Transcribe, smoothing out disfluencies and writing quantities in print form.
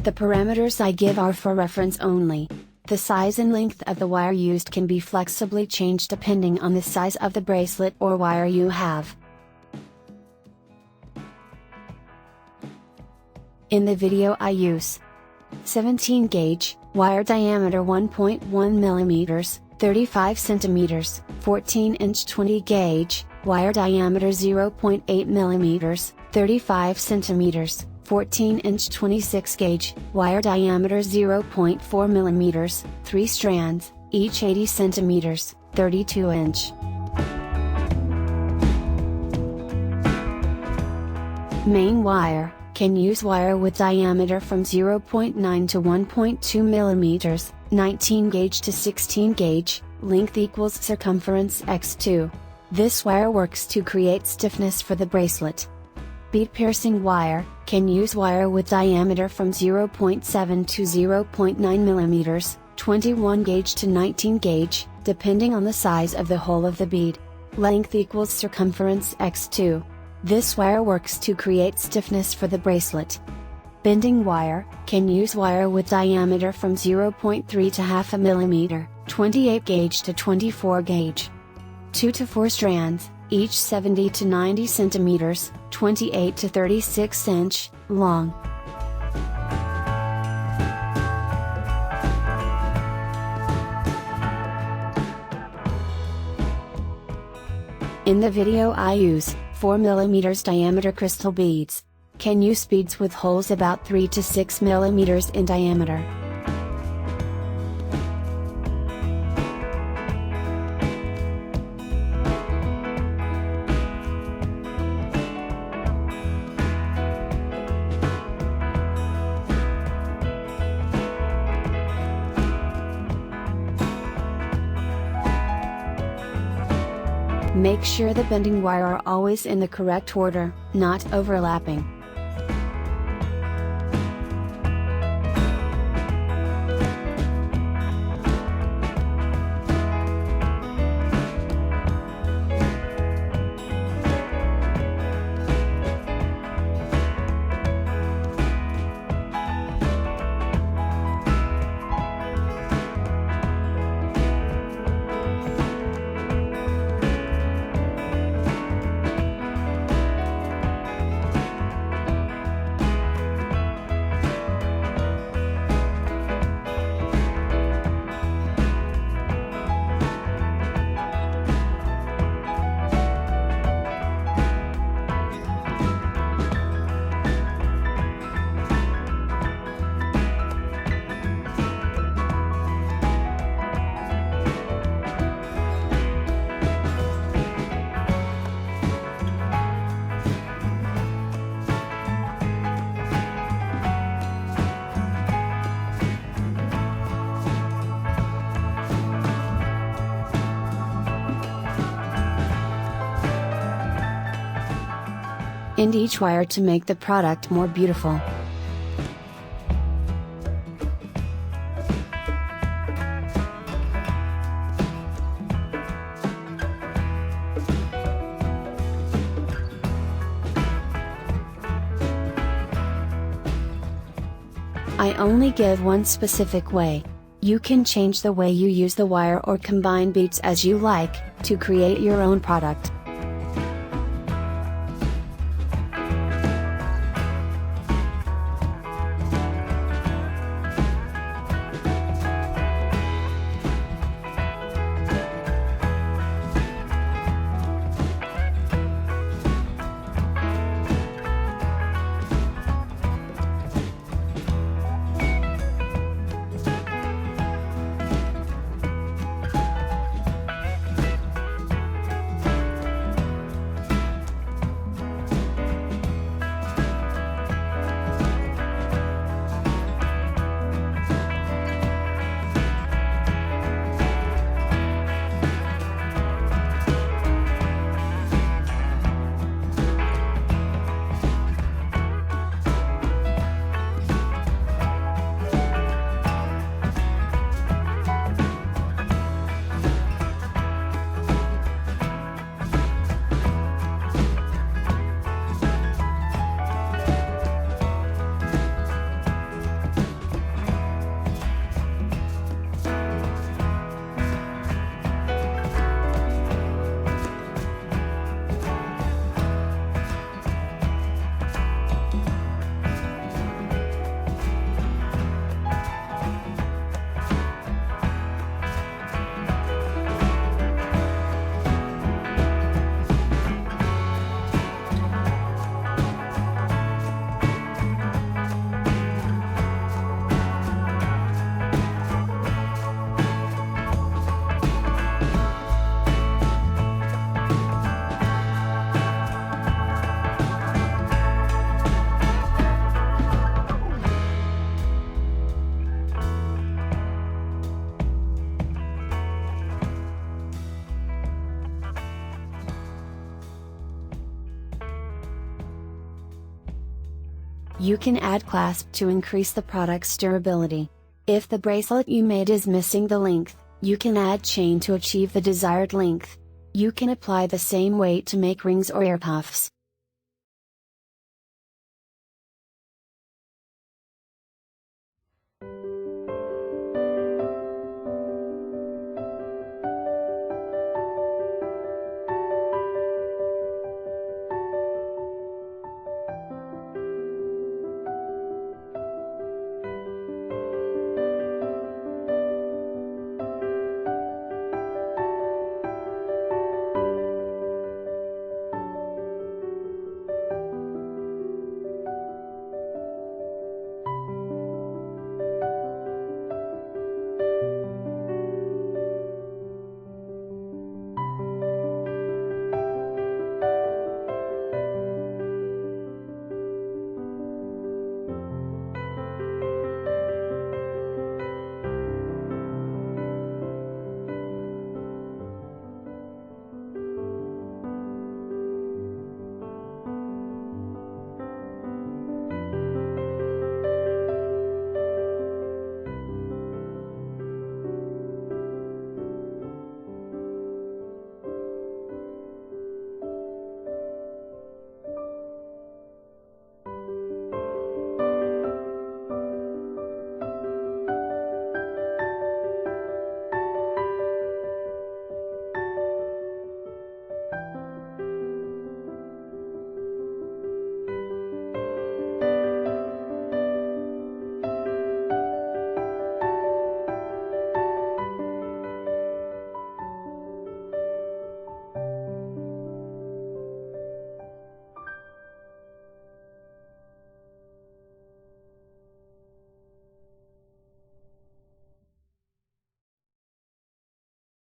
The parameters I give are for reference only. The size and length of the wire used can be flexibly changed depending on the size of the bracelet or wire you have. In the video I use 17 gauge, wire diameter 1.1 mm, 35 cm, 14 inch 20 gauge, wire diameter 0.8 mm, 35 cm, 14 inch 26 gauge, wire diameter 0.4 mm, 3 strands, each 80 cm, 32 inch. Main wire, can use wire with diameter from 0.9 to 1.2 mm, 19 gauge to 16 gauge, length equals circumference x2. This wire works to create stiffness for the bracelet. Bead piercing wire, can use wire with diameter from 0.7 to 0.9 mm, 21 gauge to 19 gauge, depending on the size of the hole of the bead. Length equals circumference x2. This wire works to create stiffness for the bracelet. Bending wire, can use wire with diameter from 0.3 to half a mm, 28 gauge to 24 gauge. 2 to 4 strands, each 70 to 90 cm, 28 to 36 inch, long. In the video I use 4 mm diameter crystal beads. Can use beads with holes about 3 to 6 mm in diameter. Make sure the bending wire are always in the correct order, not overlapping. And each wire to make the product more beautiful. I only give one specific way. You can change the way you use the wire or combine beads as you like, to create your own product. You can add clasp to increase the product's durability. If the bracelet you made is missing the length, you can add chain to achieve the desired length. You can apply the same weight to make rings or ear puffs.